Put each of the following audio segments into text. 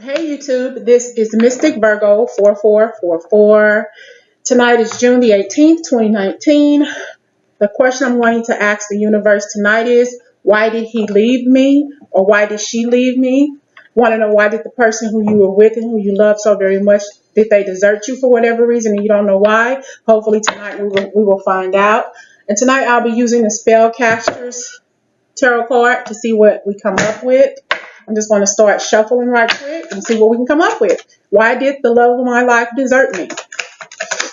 Hey YouTube, this is Mystic Virgo 4444. Tonight is June the 18th, 2019. The question I'm going to ask the universe tonight is, why did he leave me, or why did she leave me? Want to know, why did the person who you were with and who you love so very much, did they desert you for whatever reason and you don't know why? Hopefully tonight we will find out. And tonight I'll be using the Spellcasters tarot card to see what we come up with. I'm just going to start shuffling right quick and see what we can come up with. Why did the love of my life desert me?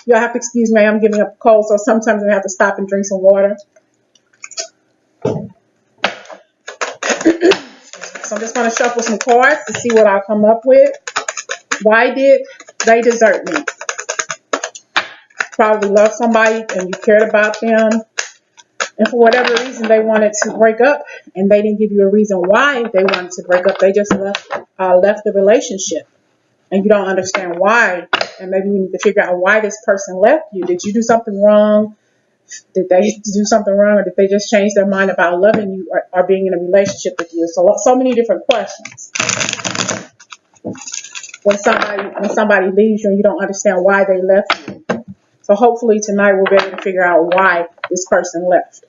You'll have to excuse me, I'm giving up a cold, so sometimes I have to stop and drink some water. So I'm just going to shuffle some cards to see what I'll come up with. Why did they desert me? Probably loved somebody and you cared about them, and for whatever reason they wanted to break up, and they didn't give you a reason why they wanted to break up. They just left the relationship, and you don't understand why. And maybe we need to figure out why this person left you. Did you do something wrong? Did they do something wrong, or did they just change their mind about loving you, or being in a relationship with you? So many different questions. When somebody leaves you and you don't understand why they left you. So hopefully tonight we'll be able to figure out why this person left.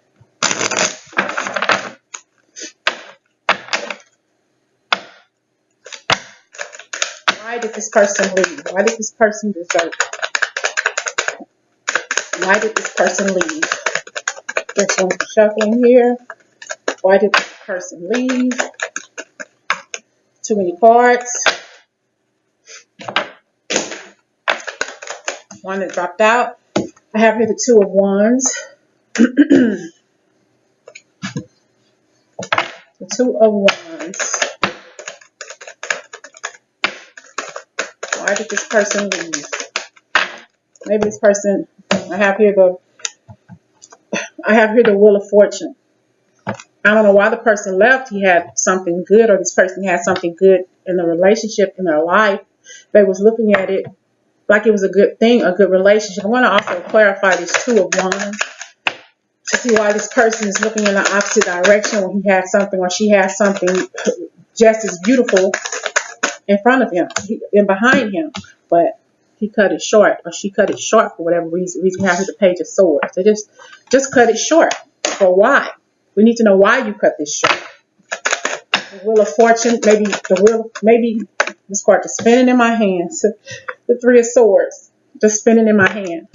Why did this person leave? Why did this person desert? Why did this person leave? There's some shuffling here. Why did this person leave? Too many cards. One that dropped out. I have here the Two of Wands. The Two of Wands. Why did this person leave? Maybe this person, I have here the Wheel of Fortune. I don't know why the person left. He had something good, or this person had something good in the relationship, in their life. They was looking at it like it was a good thing, a good relationship. I want to also clarify this Two of Wands to see why this person is looking in the opposite direction when he has something, or she has something just as beautiful in front of him and behind him, but he cut it short, or she cut it short for whatever reason. We have here the Page of Swords. They just cut it short. For why? We need to know why you cut this short. The Wheel of Fortune, maybe this card just spinning in my hands. The Three of Swords just spinning in my hand.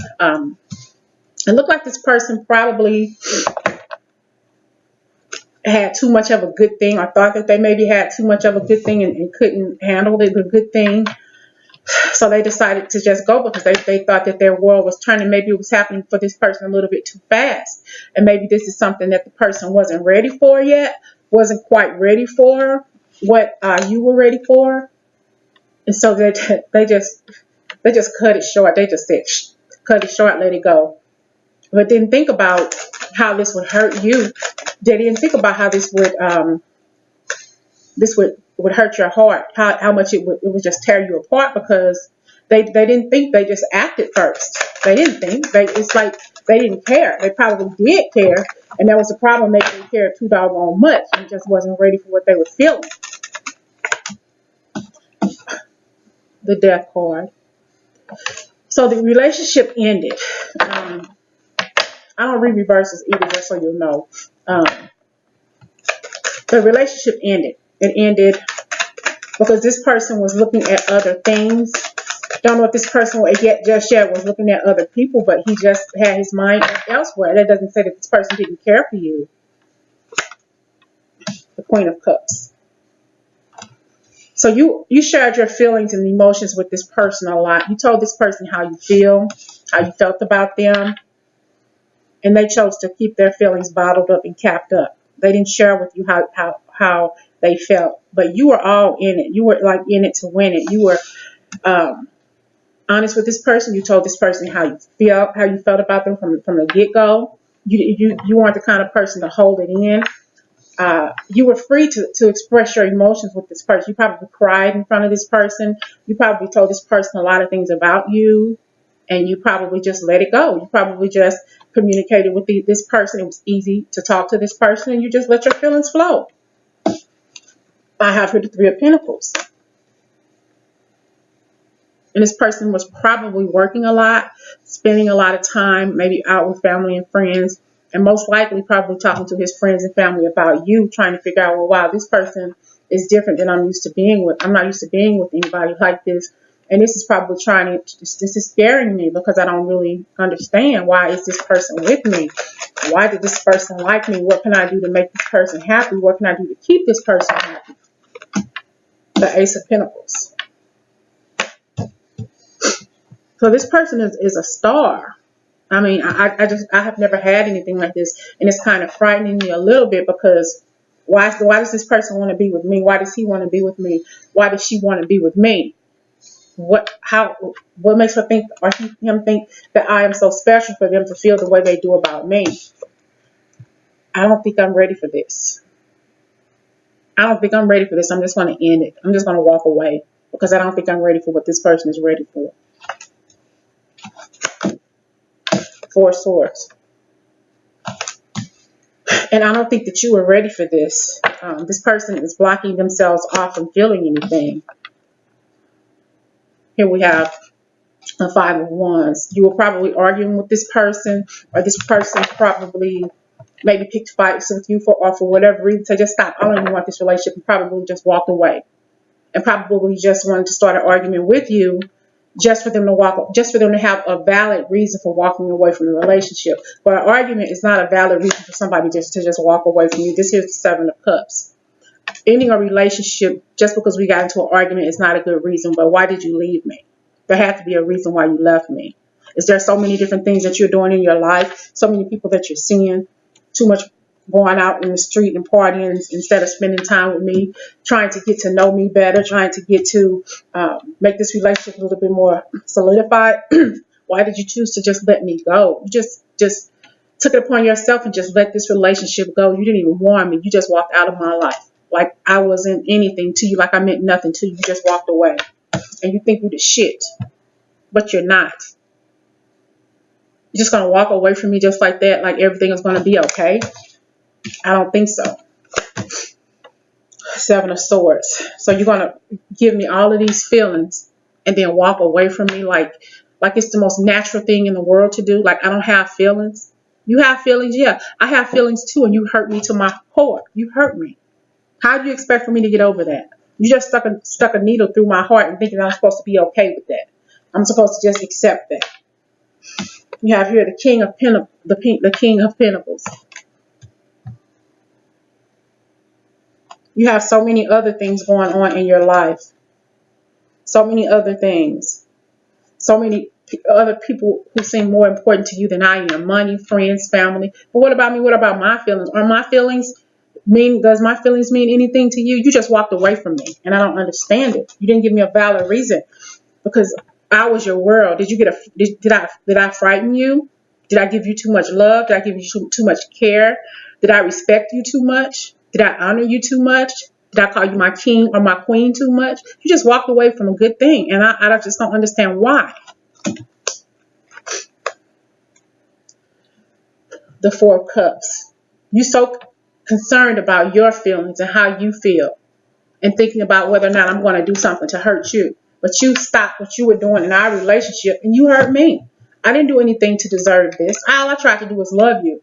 It looked like this person probably had too much of a good thing, or thought that they maybe had too much of a good thing and couldn't handle the good thing. So they decided to just go, because they thought that their world was turning. Maybe it was happening for this person a little bit too fast. And maybe this is something that the person wasn't ready for yet, wasn't quite ready for what you were ready for. And so they just cut it short. They just said, cut it short, let it go. But didn't think about how this would hurt you. They didn't think about how this would hurt your heart, how much it would just tear you apart, because they didn't think. They just acted first. They didn't think. It's like they didn't care. They probably did care, and that was the problem. They didn't care too doggone much, and just wasn't ready for what they were feeling. The Death card. So the relationship ended. I don't read reverses either, just so you'll know. The relationship ended. It ended because this person was looking at other things. Don't know if this person just yet was looking at other people, but he just had his mind elsewhere. That doesn't say that this person didn't care for you. The Queen of Cups. So you shared your feelings and emotions with this person a lot. You told this person how you feel, how you felt about them, and they chose to keep their feelings bottled up and capped up. They didn't share with you how they felt, but you were all in it. You were like in it to win it. You were honest with this person. You told this person how you felt about them from the get-go. You weren't the kind of person to hold it in. You were free to express your emotions with this person. You probably cried in front of this person. You probably told this person a lot of things about you, and you probably just let it go. You probably just communicated with this person. It was easy to talk to this person, and you just let your feelings flow. I have here the Three of Pentacles. And this person was probably working a lot, spending a lot of time, maybe out with family and friends, and most likely probably talking to his friends and family about you, trying to figure out, well, wow, this person is different than I'm used to being with. I'm not used to being with anybody like this. And this is probably this is scaring me because I don't really understand, why is this person with me? Why did this person like me? What can I do to make this person happy? What can I do to keep this person happy? The Ace of Pentacles. So this person is a star. I mean, I have never had anything like this, and it's kind of frightening me a little bit because why does this person want to be with me? Why does he want to be with me? Why does she want to be with me? What makes her think, or him think, that I am so special for them to feel the way they do about me? I don't think I'm ready for this. I don't think I'm ready for this. I'm just going to end it. I'm just going to walk away because I don't think I'm ready for what this person is ready for. Four of Swords. And I don't think that you are ready for this. This person is blocking themselves off from feeling anything. Here we have the Five of Wands. You were probably arguing with this person, or this person probably maybe picked fights with you for whatever reason. So just stop. I don't even want this relationship. And probably just walked away, and probably just wanted to start an argument with you, just for them to have a valid reason for walking away from the relationship. But an argument is not a valid reason for somebody to just walk away from you. This here's the Seven of Cups. Ending a relationship just because we got into an argument is not a good reason. But why did you leave me? There had to be a reason why you left me. Is there so many different things that you're doing in your life? So many people that you're seeing? Too much going out in the street and partying instead of spending time with me, trying to get to know me better, trying to get to make this relationship a little bit more solidified. Why did you choose to just let me go? You just took it upon yourself and just let this relationship go. You didn't even warn me. You just walked out of my life like I wasn't anything to you, like I meant nothing to you. You just walked away, and you think you're the shit, but you're not. You're just going to walk away from me just like that, like everything is going to be okay? I don't think so. Seven of Swords. So you're going to give me all of these feelings and then walk away from me like it's the most natural thing in the world to do? Like I don't have feelings? You have feelings? Yeah, I have feelings too, and you hurt me to my core. You hurt me. How do you expect for me to get over that? You just stuck a needle through my heart and thinking I'm supposed to be okay with that. I'm supposed to just accept that. You have here the King of Pentacles, the King of Pentacles. You have so many other things going on in your life. So many other things. So many other people who seem more important to you than I am. Money, friends, family. But what about me? What about my feelings? Does my feelings mean anything to you? You just walked away from me, and I don't understand it. You didn't give me a valid reason, because I was your world. Did I frighten you? Did I give you too much love? Did I give you too much care? Did I respect you too much? Did I honor you too much? Did I call you my king or my queen too much? You just walked away from a good thing, and I just don't understand why. The Four of Cups. You're so concerned about your feelings and how you feel, and thinking about whether or not I'm going to do something to hurt you. But you stopped what you were doing in our relationship, and you hurt me. I didn't do anything to deserve this. All I tried to do was love you.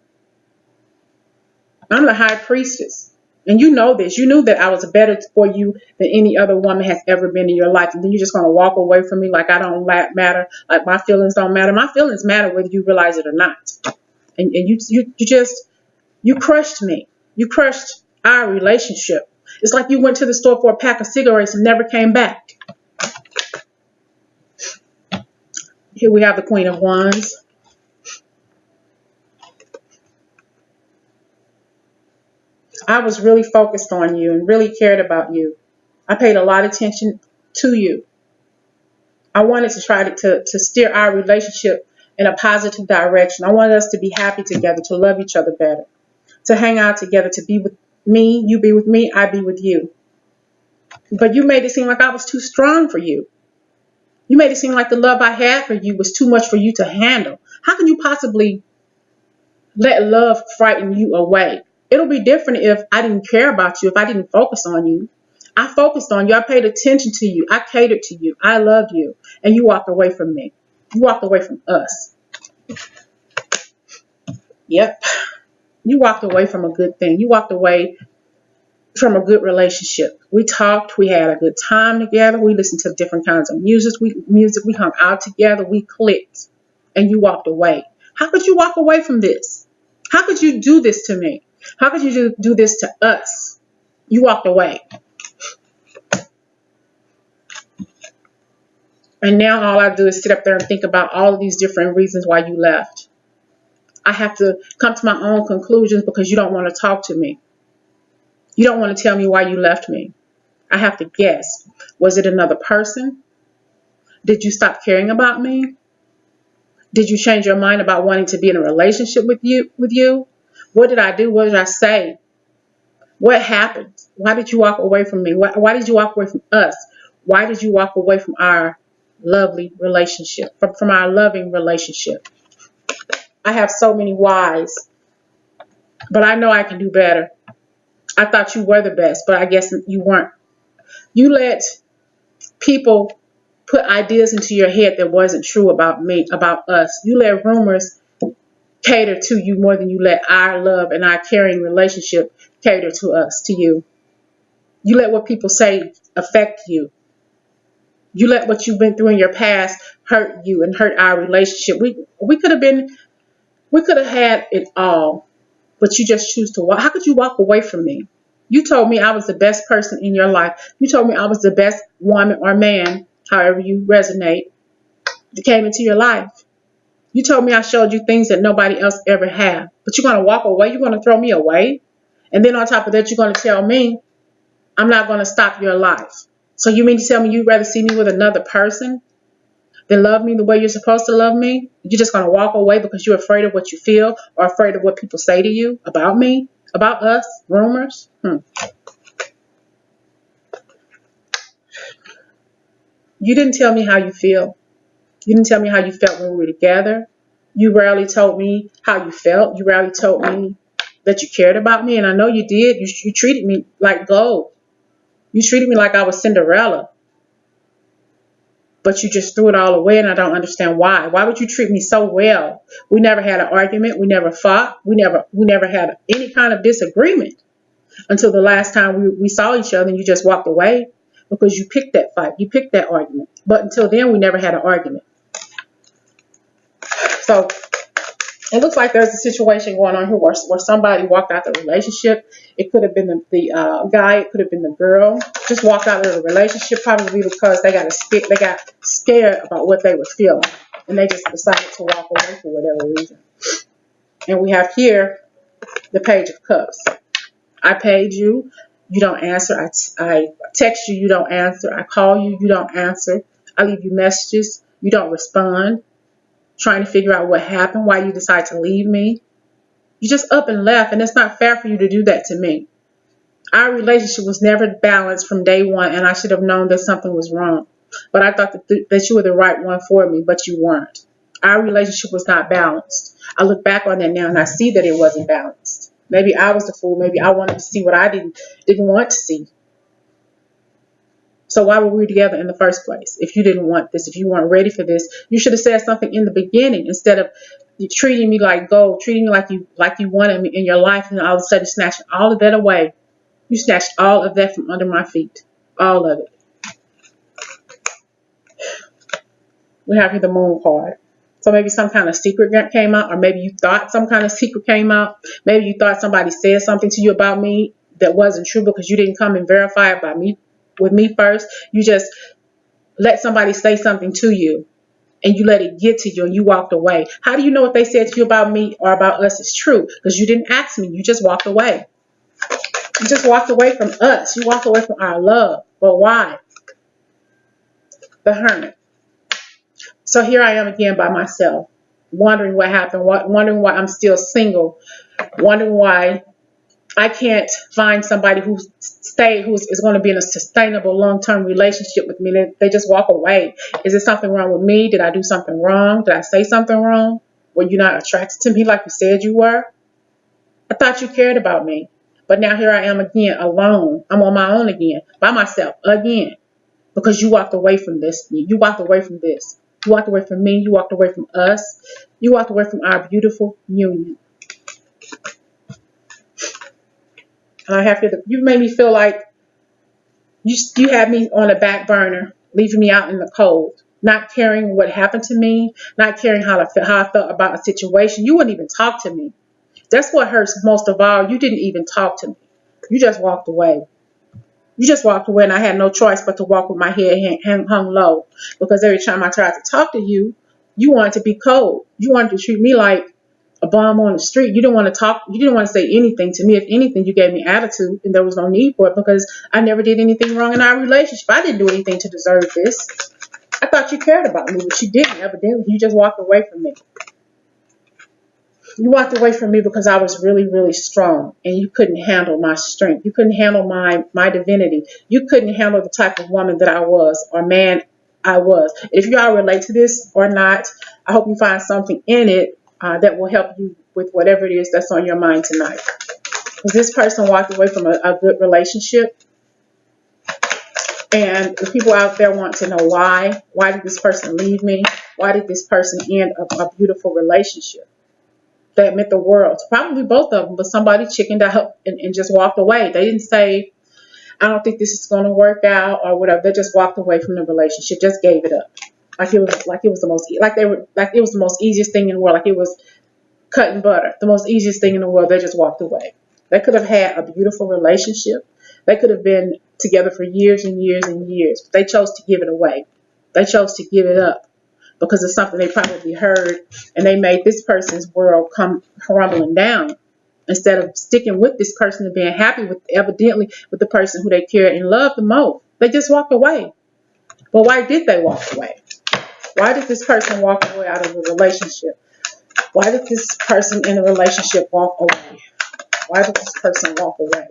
I'm the high priestess, and you know this. You knew that I was better for you than any other woman has ever been in your life, and then you're just going to walk away from me like I don't matter, like my feelings don't matter. My feelings matter whether you realize it or not. And you crushed me. You crushed our relationship. It's like you went to the store for a pack of cigarettes and never came back. Here we have the Queen of Wands. I was really focused on you and really cared about you. I paid a lot of attention to you. I wanted to try to steer our relationship in a positive direction. I wanted us to be happy together, to love each other better, to hang out together, to be with me, you be with me, I be with you. But you made it seem like I was too strong for you. You made it seem like the love I had for you was too much for you to handle. How can you possibly let love frighten you away? It'll be different if I didn't care about you, if I didn't focus on you. I focused on you. I paid attention to you. I catered to you. I loved you. And you walked away from me. You walked away from us. Yep. You walked away from a good thing. You walked away from a good relationship. We talked. We had a good time together. We listened to different kinds of music. We hung out together. We clicked. And you walked away. How could you walk away from this? How could you do this to me? How could you do this to us? You walked away. And now all I do is sit up there and think about all of these different reasons why you left. I have to come to my own conclusions because you don't want to talk to me. You don't want to tell me why you left me. I have to guess. Was it another person? Did you stop caring about me? Did you change your mind about wanting to be in a relationship with you? What did I do? What did I say? What happened? Why did you walk away from me? Why did you walk away from us? Why did you walk away from our lovely relationship, from our loving relationship? I have so many whys, but I know I can do better. I thought you were the best, but I guess you weren't. You let people put ideas into your head that wasn't true about me, about us. You let rumors cater to you more than you let our love and our caring relationship cater to us, to you. You let what people say affect you. You let what you've been through in your past hurt you and hurt our relationship. We could have had it all, but you just choose to walk. How could you walk away from me? You told me I was the best person in your life. You told me I was the best woman or man, however you resonate, that came into your life. You told me I showed you things that nobody else ever had. But you're going to walk away? You're going to throw me away? And then on top of that, you're going to tell me I'm not going to stop your life. So you mean to tell me you'd rather see me with another person than love me the way you're supposed to love me? You're just going to walk away because you're afraid of what you feel or afraid of what people say to you about me, about us, rumors? You didn't tell me how you feel. You didn't tell me how you felt when we were together. You rarely told me how you felt. You rarely told me that you cared about me. And I know you did. You treated me like gold. You treated me like I was Cinderella. But you just threw it all away, and I don't understand why. Why would you treat me so well? We never had an argument. We never fought. We never had any kind of disagreement until the last time we saw each other, and you just walked away because you picked that fight. You picked that argument. But until then, we never had an argument. So it looks like there's a situation going on here where somebody walked out the relationship. It could have been the guy. It could have been the girl. Just walked out of the relationship probably because they got scared about what they were feeling. And they just decided to walk away for whatever reason. And we have here the Page of Cups. I paid you. You don't answer. I text you. You don't answer. I call you. You don't answer. I leave you messages. You don't respond. Trying to figure out what happened, why you decide to leave me. You just up and left, and it's not fair for you to do that to me. Our relationship was never balanced from day one, and I should have known that something was wrong. But I thought that you were the right one for me, but you weren't. Our relationship was not balanced. I look back on that now, and I see that it wasn't balanced. Maybe I was the fool. Maybe I wanted to see what I didn't want to see. So why were we together in the first place? If you didn't want this, if you weren't ready for this, you should have said something in the beginning instead of treating me like gold, treating me like you wanted me in your life, and all of a sudden snatching all of that away. You snatched all of that from under my feet, all of it. We have here the Moon card. So maybe some kind of secret came out, or maybe you thought some kind of secret came out. Maybe you thought somebody said something to you about me that wasn't true because you didn't come and verify it with me first. You just let somebody say something to you and you let it get to you and you walked away. How do you know what they said to you about me or about us is true? Because you didn't ask me. You just walked away. You just walked away from us. You walked away from our love. But why? The Hermit. So here I am again by myself, wondering what happened, wondering why I'm still single, wondering why I can't find somebody who's going to be in a sustainable long-term relationship with me. They just walk away. Is there something wrong with me? Did I do something wrong? Did I say something wrong? Were you not attracted to me like you said you were? I thought you cared about me. But now here I am again, alone. I'm on my own again, by myself again, because you walked away from this. You walked away from this. You walked away from me. You walked away from us. You walked away from our beautiful union. And I have to. You made me feel like you had me on a back burner, leaving me out in the cold, not caring what happened to me, not caring how I felt about a situation. You wouldn't even talk to me. That's what hurts most of all. You didn't even talk to me. You just walked away. You just walked away, and I had no choice but to walk with my head hung low, because every time I tried to talk to you, you wanted to be cold. You wanted to treat me like a bum on the street. You didn't want to talk. You didn't want to say anything to me. If anything, you gave me attitude, and there was no need for it, because I never did anything wrong in our relationship. I didn't do anything to deserve this. I thought you cared about me, but you didn't. Evidently, you just walked away from me. You walked away from me because I was really, really strong, and you couldn't handle my strength. You couldn't handle my divinity. You couldn't handle the type of woman that I was, or man I was. If you all relate to this or not, I hope you find something in it that will help you with whatever it is that's on your mind tonight. Because this person walked away from a good relationship, and the people out there want to know why. Why did this person leave me? Why did this person end a beautiful relationship that meant the world? Probably both of them, but somebody chickened out and just walked away. They didn't say, I don't think this is going to work out or whatever. They just walked away from the relationship, just gave it up. Like it was the most easiest thing in the world. Like it was cutting butter, the most easiest thing in the world. They just walked away. They could have had a beautiful relationship. They could have been together for years and years and years. But they chose to give it away. They chose to give it up because of something they probably heard, and they made this person's world come crumbling down instead of sticking with this person and being happy with, evidently, with the person who they cared and loved the most. They just walked away. But why did they walk away? Why did this person walk away out of the relationship? Why did this person in the relationship walk away? Why did this person walk away?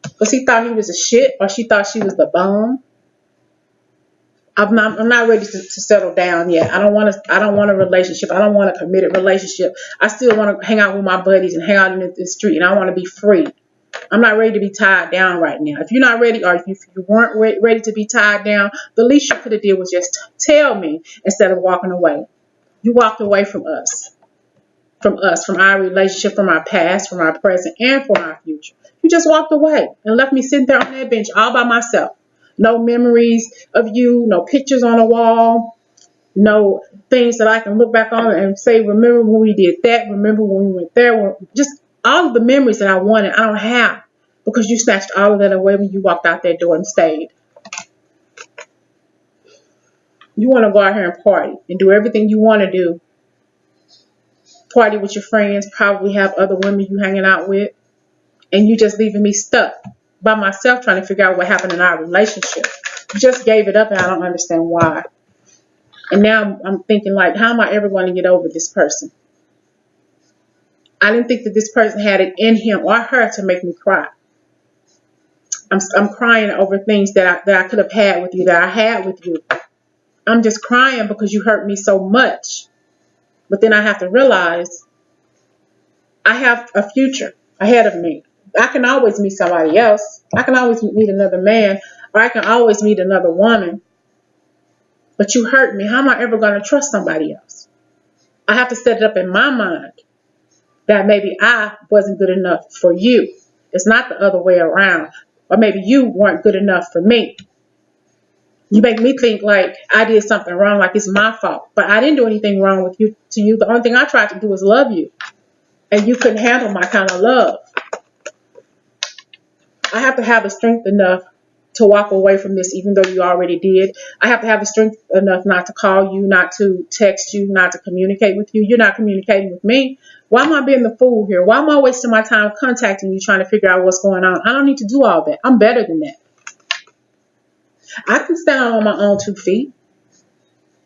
Because he thought he was a shit, or she thought she was the bum. I'm not ready to settle down yet. I don't want a relationship. I don't want a committed relationship. I still want to hang out with my buddies and hang out in the street, and I want to be free. I'm not ready to be tied down right now. If you're not ready, or if you weren't ready to be tied down, the least you could have did was just tell me instead of walking away. You walked away from us, from our relationship, from our past, from our present, and from our future. You just walked away and left me sitting there on that bench all by myself. No memories of you, no pictures on the wall, no things that I can look back on and say, remember when we did that, remember when we went there. Just all of the memories that I wanted, I don't have, because you snatched all of that away when you walked out that door and stayed. You want to go out here and party and do everything you want to do. Party with your friends, probably have other women you hanging out with, and you just leaving me stuck by myself trying to figure out what happened in our relationship. You just gave it up, and I don't understand why. And now I'm thinking, like, how am I ever going to get over this person? I didn't think that this person had it in him or her to make me cry. I'm crying over things that I could have had with you, that I had with you. I'm just crying because you hurt me so much. But then I have to realize I have a future ahead of me. I can always meet somebody else. I can always meet another man, or I can always meet another woman. But you hurt me. How am I ever going to trust somebody else? I have to set it up in my mind that maybe I wasn't good enough for you. It's not the other way around. Or maybe you weren't good enough for me. You make me think like I did something wrong, like it's my fault. But I didn't do anything wrong with you. To you, the only thing I tried to do was love you. And you couldn't handle my kind of love. I have to have the strength enough to walk away from this, even though you already did. I have to have the strength enough not to call you, not to text you, not to communicate with you. You're not communicating with me. Why am I being the fool here? Why am I wasting my time contacting you, trying to figure out what's going on? I don't need to do all that. I'm better than that. I can stand on my own 2 feet.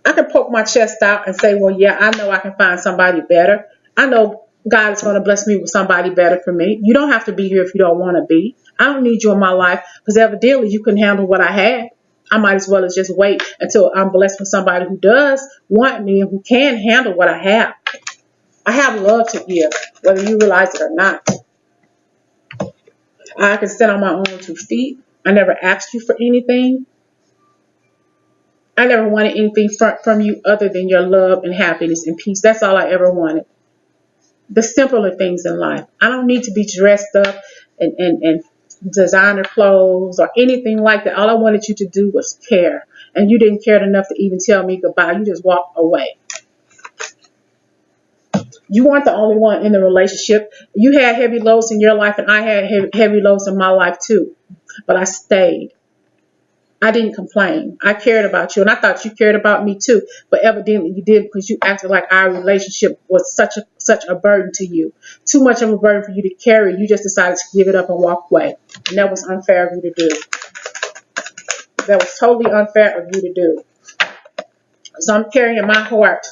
I can poke my chest out and say, well, yeah, I know I can find somebody better. I know God is going to bless me with somebody better for me. You don't have to be here if you don't want to be. I don't need you in my life because evidently you couldn't handle what I had. I might as well as just wait until I'm blessed with somebody who does want me and who can handle what I have. I have love to give, whether you realize it or not. I can stand on my own 2 feet. I never asked you for anything. I never wanted anything from you other than your love and happiness and peace. That's all I ever wanted. The simpler things in life. I don't need to be dressed up and designer clothes or anything like that. All I wanted you to do was care. And you didn't care enough to even tell me goodbye. You just walked away. You weren't the only one in the relationship. You had heavy loads in your life, and I had heavy loads in my life too. But I stayed. I didn't complain. I cared about you, and I thought you cared about me too. But evidently you did, because you acted like our relationship was such a burden to you. Too much of a burden for you to carry. You just decided to give it up and walk away. And that was unfair of you to do. That was totally unfair of you to do. So I'm carrying my heart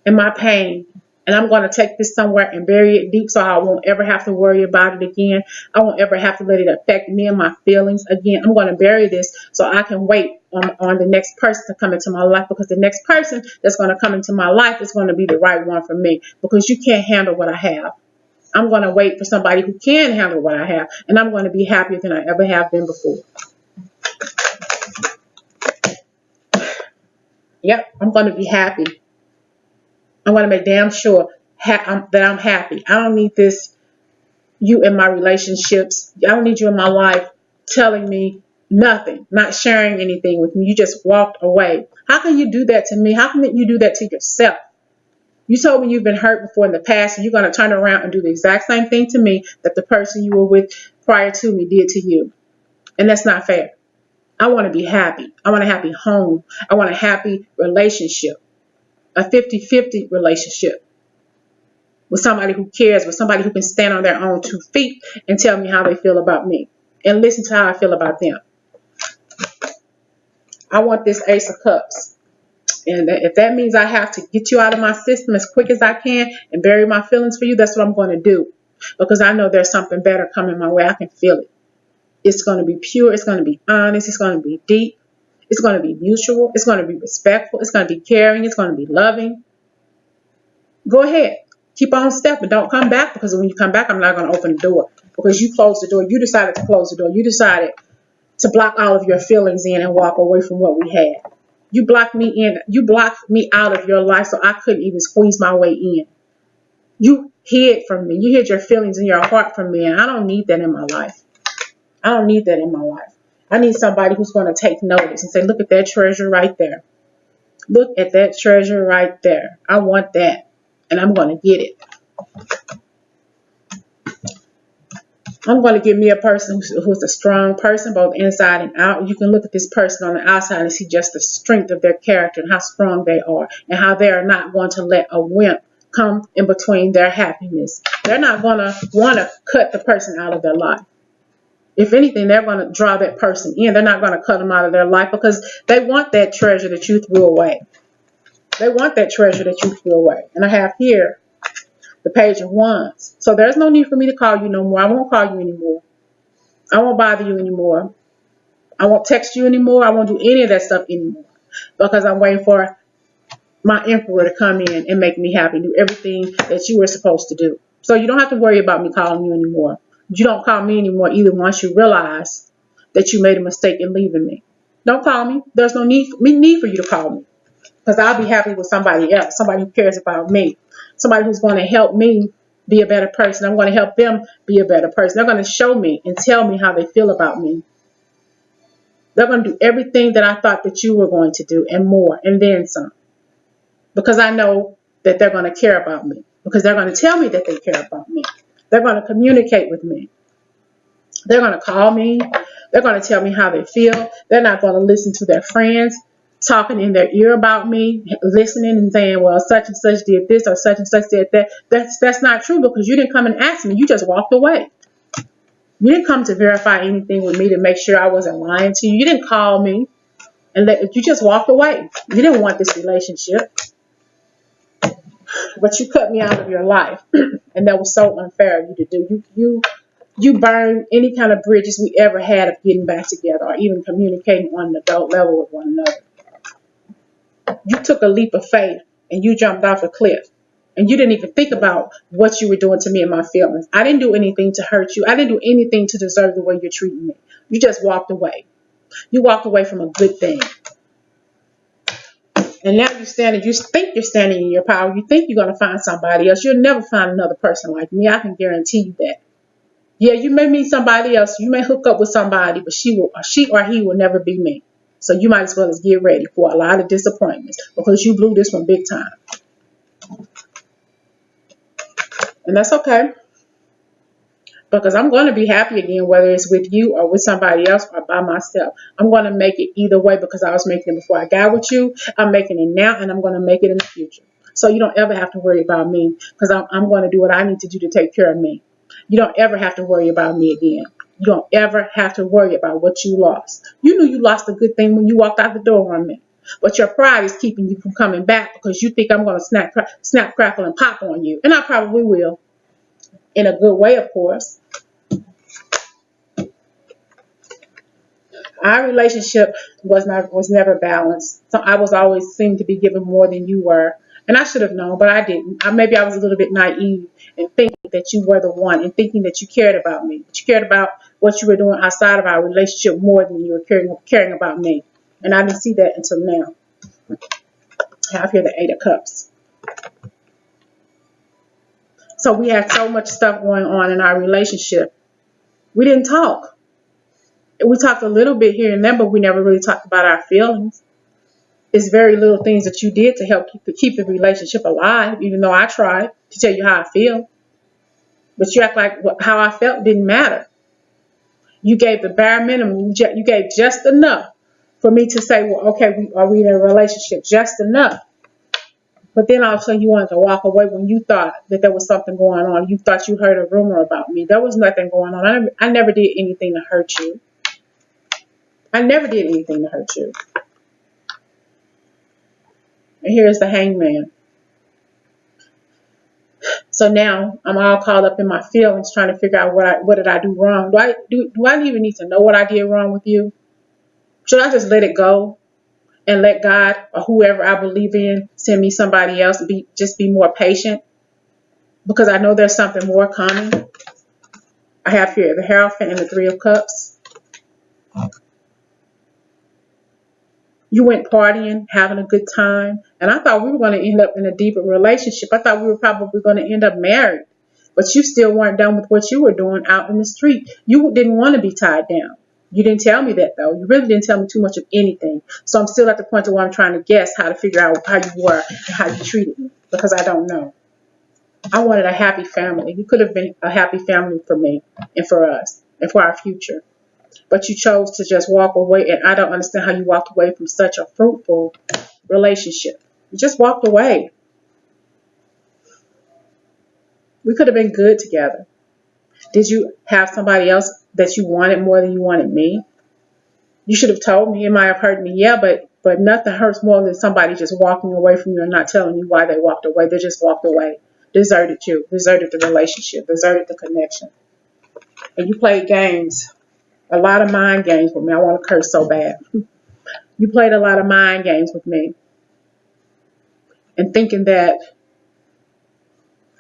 and my pain. And I'm going to take this somewhere and bury it deep so I won't ever have to worry about it again. I won't ever have to let it affect me and my feelings again. I'm going to bury this so I can wait on the next person to come into my life, because the next person that's going to come into my life is going to be the right one for me, because you can't handle what I have. I'm going to wait for somebody who can handle what I have, and I'm going to be happier than I ever have been before. Yep, I'm going to be happy. I'm going to make damn sure that I'm happy. I don't need you in my relationships. I don't need you in my life telling me nothing, not sharing anything with me. You just walked away. How can you do that to me? How can you do that to yourself? You told me you've been hurt before in the past, and you're going to turn around and do the exact same thing to me that the person you were with prior to me did to you. And that's not fair. I want to be happy. I want a happy home. I want a happy relationship. A 50-50 relationship with somebody who cares, with somebody who can stand on their own 2 feet and tell me how they feel about me and listen to how I feel about them. I want this Ace of Cups. And if that means I have to get you out of my system as quick as I can and bury my feelings for you, that's what I'm going to do. Because I know there's something better coming my way. I can feel it. It's going to be pure. It's going to be honest. It's going to be deep. It's going to be mutual. It's going to be respectful. It's going to be caring. It's going to be loving. Go ahead. Keep on stepping. Don't come back, because when you come back, I'm not going to open the door, because you closed the door. You decided to close the door. You decided to block all of your feelings in and walk away from what we had. You blocked me in. You blocked me out of your life so I couldn't even squeeze my way in. You hid from me. You hid your feelings and your heart from me, and I don't need that in my life. I don't need that in my life. I need somebody who's going to take notice and say, look at that treasure right there. Look at that treasure right there. I want that, and I'm going to get it. I'm going to give me a person who's a strong person, both inside and out. You can look at this person on the outside and see just the strength of their character and how strong they are, and how they are not going to let a wimp come in between their happiness. They're not going to want to cut the person out of their life. If anything, they're going to draw that person in. They're not going to cut them out of their life, because they want that treasure that you threw away. They want that treasure that you threw away. And I have here the Page of Wands. So there's no need for me to call you no more. I won't call you anymore. I won't bother you anymore. I won't text you anymore. I won't do any of that stuff anymore, because I'm waiting for my emperor to come in and make me happy, do everything that you were supposed to do. So you don't have to worry about me calling you anymore. You don't call me anymore either, once you realize that you made a mistake in leaving me. Don't call me. There's no need for you to call me, because I'll be happy with somebody else, somebody who cares about me, somebody who's going to help me be a better person. I'm going to help them be a better person. They're going to show me and tell me how they feel about me. They're going to do everything that I thought that you were going to do, and more, and then some, because I know that they're going to care about me, because they're going to tell me that they care about me. They're going to communicate with me. They're going to call me. They're going to tell me how they feel. They're not going to listen to their friends talking in their ear about me, listening and saying, well, such and such did this or such and such did that. That's not true, because you didn't come and ask me. You just walked away. You didn't come to verify anything with me to make sure I wasn't lying to you. You didn't call me, and you just walked away. You didn't want this relationship, but you cut me out of your life. And that was so unfair of you to do. You burned any kind of bridges we ever had of getting back together, or even communicating on an adult level with one another. You took a leap of faith and you jumped off a cliff. And you didn't even think about what you were doing to me and my feelings. I didn't do anything to hurt you. I didn't do anything to deserve the way you're treating me. You just walked away. You walked away from a good thing. And now you think you're standing in your power. You think you're going to find somebody else. You'll never find another person like me. I can guarantee you that. Yeah, you may meet somebody else. You may hook up with somebody, but she or he will never be me. So you might as well as get ready for a lot of disappointments because you blew this one big time. And that's okay. Because I'm going to be happy again, whether it's with you or with somebody else or by myself. I'm going to make it either way because I was making it before I got with you. I'm making it now, and I'm going to make it in the future. So you don't ever have to worry about me because I'm going to do what I need to do to take care of me. You don't ever have to worry about me again. You don't ever have to worry about what you lost. You knew you lost a good thing when you walked out the door on me. But your pride is keeping you from coming back because you think I'm going to snap, crackle, and pop on you. And I probably will. In a good way, of course. Our relationship was never balanced. So I was always seemed to be given more than you were. And I should have known, but I didn't. Maybe I was a little bit naive in thinking that you were the one and thinking that you cared about me. That you cared about what you were doing outside of our relationship more than you were caring about me. And I didn't see that until now. I have here the 8 of Cups. So we had so much stuff going on in our relationship. We didn't talk. We talked a little bit here and there, but we never really talked about our feelings. It's very little things that you did to help keep the relationship alive, even though I tried to tell you how I feel. But you act like how I felt didn't matter. You gave the bare minimum. You gave just enough for me to say, well, okay, are we in a relationship? Just enough. But then all of a sudden you wanted to walk away when you thought that there was something going on. You thought you heard a rumor about me. There was nothing going on. I never did anything to hurt you. I never did anything to hurt you. And here's the Hangman. So now I'm all caught up in my feelings trying to figure out what did I do wrong. Do I even need to know what I did wrong with you? Should I just let it go and let God or whoever I believe in send me somebody else? Just be more patient because I know there's something more coming. I have here the Hierophant and the 3 of Cups. You went partying, having a good time, and I thought we were going to end up in a deeper relationship. I thought we were probably going to end up married, but you still weren't done with what you were doing out in the street. You didn't want to be tied down. You didn't tell me that, though. You really didn't tell me too much of anything. So I'm still at the point where I'm trying to guess how to figure out how you were and how you treated me because I don't know. I wanted a happy family. You could have been a happy family for me and for us and for our future. But you chose to just walk away, and I don't understand how you walked away from such a fruitful relationship. You just walked away. We could have been good together. Did you have somebody else that you wanted more than you wanted me? You should have told me. It might have hurt me, yeah, but nothing hurts more than somebody just walking away from you and not telling you why they walked away. They just walked away, deserted you, deserted the relationship, deserted the connection. And you played games. A lot of mind games with me. I want to curse so bad. You played a lot of mind games with me. And thinking that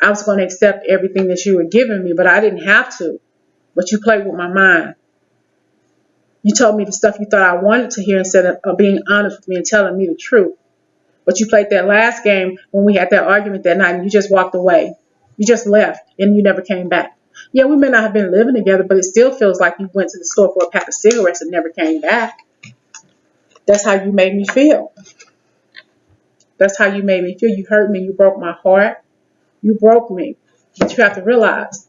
I was going to accept everything that you were giving me, but I didn't have to. But you played with my mind. You told me the stuff you thought I wanted to hear instead of being honest with me and telling me the truth. But you played that last game when we had that argument that night and you just walked away. You just left and you never came back. Yeah, we may not have been living together, but it still feels like you went to the store for a pack of cigarettes and never came back. That's how you made me feel. That's how you made me feel. You hurt me. You broke my heart. You broke me. But you have to realize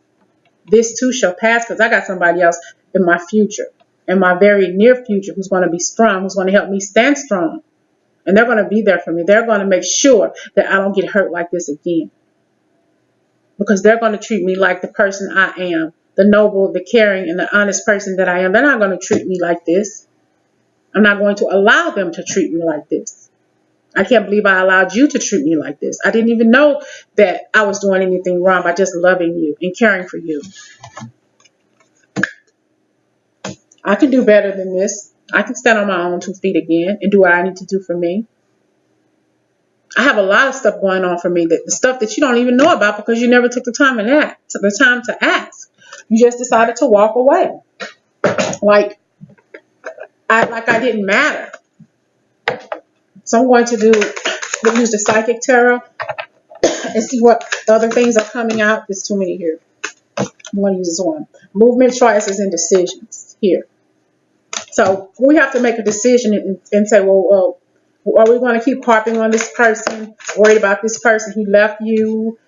this too shall pass because I got somebody else in my future, in my very near future, who's going to be strong, who's going to help me stand strong. And they're going to be there for me. They're going to make sure that I don't get hurt like this again. Because they're going to treat me like the person I am, the noble, the caring, and the honest person that I am. They're not going to treat me like this. I'm not going to allow them to treat me like this. I can't believe I allowed you to treat me like this. I didn't even know that I was doing anything wrong by just loving you and caring for you. I can do better than this. I can stand on my own 2 feet again and do what I need to do for me. I have a lot of stuff going on for me, that the stuff that you don't even know about because you never took the time to ask. You just decided to walk away. Like I didn't matter. So I'm going to use the psychic tarot and see what other things are coming out. There's too many here. I'm going to use this one. Movement, choices, and decisions here. So we have to make a decision and say, well, are we going to keep harping on this person, worried about this person? He left you.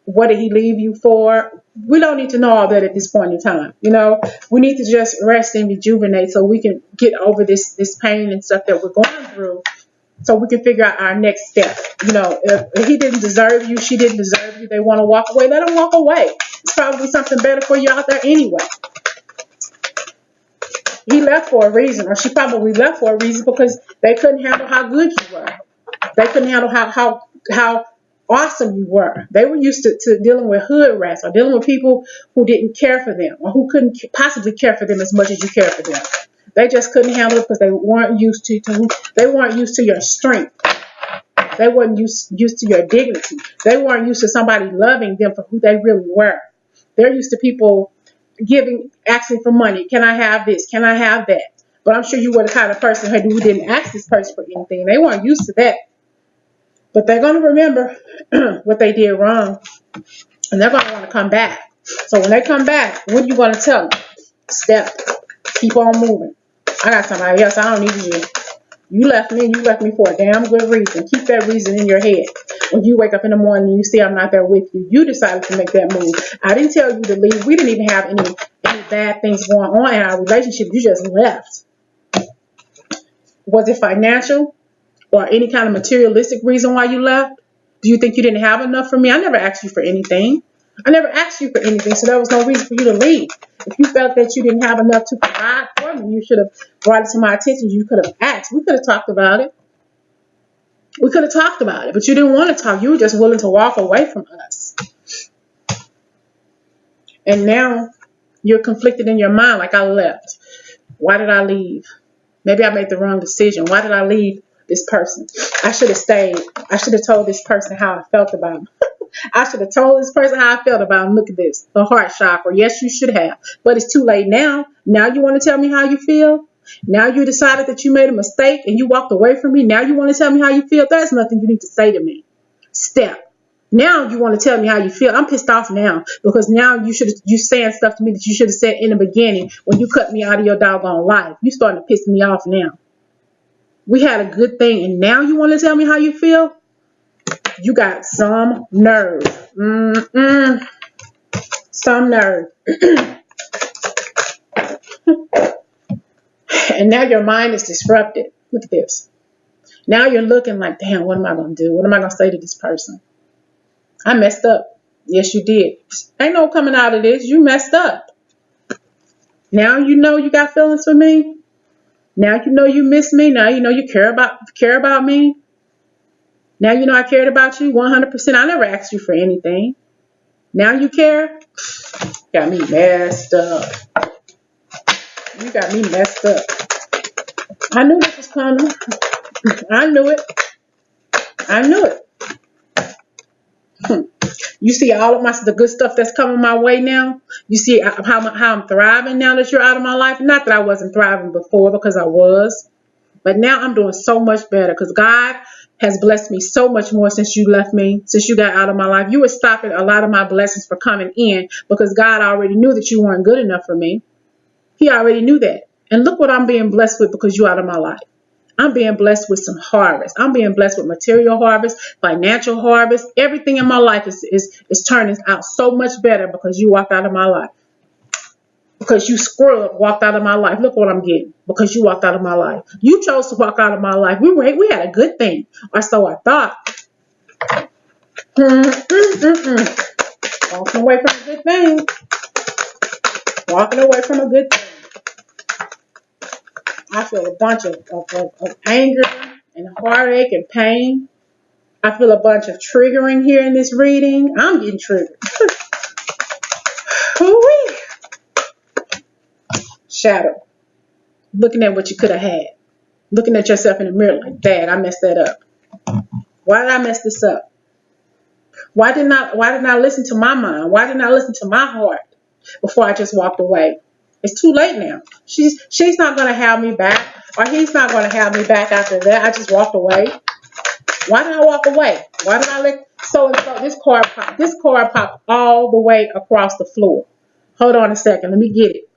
What did he leave you for? We don't need to know all that at this point in time. You know, we need to just rest and rejuvenate so we can get over this pain and stuff that we're going through, so we can figure out our next step. You know, if he didn't deserve you, she didn't deserve you, they want to walk away, let them walk away. It's probably something better for you out there anyway. He left for a reason, or she probably left for a reason because they couldn't handle how good you were. They couldn't handle how awesome you were. They were used to dealing with hood rats, or dealing with people who didn't care for them, or who couldn't possibly care for them as much as you care for them. They just couldn't handle it because they weren't used to your strength. They weren't used to your dignity. They weren't used to somebody loving them for who they really were. They're used to people asking for money. Can I have this? Can I have that? But I'm sure you were the kind of person who didn't ask this person for anything. They weren't used to that. But they're going to remember what they did wrong. And they're going to want to come back. So when they come back, what are you going to tell them? Step. Keep on moving. I got somebody else. I don't need you. You left me for a damn good reason. Keep that reason in your head. When you wake up in the morning and you see I'm not there with you, you decided to make that move. I didn't tell you to leave. We didn't even have any bad things going on in our relationship. You just left. Was it financial or any kind of materialistic reason why you left? Do you think you didn't have enough for me? I never asked you for anything. I never asked you for anything, so there was no reason for you to leave. If you felt that you didn't have enough to provide for me, you should have brought it to my attention. You could have asked. We could have talked about it. We could have talked about it, but you didn't want to talk. You were just willing to walk away from us. And now you're conflicted in your mind, like I left. Why did I leave? Maybe I made the wrong decision. Why did I leave this person? I should have stayed. I should have told this person how I felt about him. I should have told this person how I felt about him. Look at this. The heart chakra. Yes, you should have. But it's too late now. Now you want to tell me how you feel? Now you decided that you made a mistake and you walked away from me. Now you want to tell me how you feel? There's nothing you need to say to me. Step. Now you want to tell me how you feel. I'm pissed off now because now you saying stuff to me that you should have said in the beginning when you cut me out of your doggone life. You starting to piss me off now. We had a good thing and now you want to tell me how you feel? You got some nerve. Some nerve. And now your mind is disrupted. Look at this. Now you're looking like, damn, what am I going to do? What am I going to say to this person? I messed up. Yes, you did. Ain't no coming out of this. You messed up. Now you know you got feelings for me. Now you know you miss me. Now you know you care about me. Now you know I cared about you 100%. I never asked you for anything. Now you care? Got me messed up. You got me messed up. I knew this was coming. I knew it. I knew it. You see all of the good stuff that's coming my way now? You see how I'm thriving now that you're out of my life? Not that I wasn't thriving before, because I was. But now I'm doing so much better because God has blessed me so much more since you left me, since you got out of my life. You were stopping a lot of my blessings from coming in because God already knew that you weren't good enough for me. He already knew that. And look what I'm being blessed with because you're out of my life. I'm being blessed with some harvest. I'm being blessed with material harvest, financial harvest. Everything in my life is turning out so much better because you walked out of my life. Because you walked out of my life. Look what I'm getting. Because you walked out of my life. You chose to walk out of my life. We had a good thing. Or so I thought. Walking away from a good thing. Walking away from a good thing. I feel a bunch of anger and heartache and pain. I feel a bunch of triggering here in this reading. I'm getting triggered. Ooh-wee. Shadow. Looking at what you could have had. Looking at yourself in the mirror like, dang, I messed that up. Why did I mess this up? Why didn't I listen to my mind? Why didn't I listen to my heart before I just walked away? It's too late now. She's not gonna have me back, or he's not gonna have me back after that. I just walked away. Why did I walk away? Why did I let so this card popped all the way across the floor. Hold on a second, let me get it.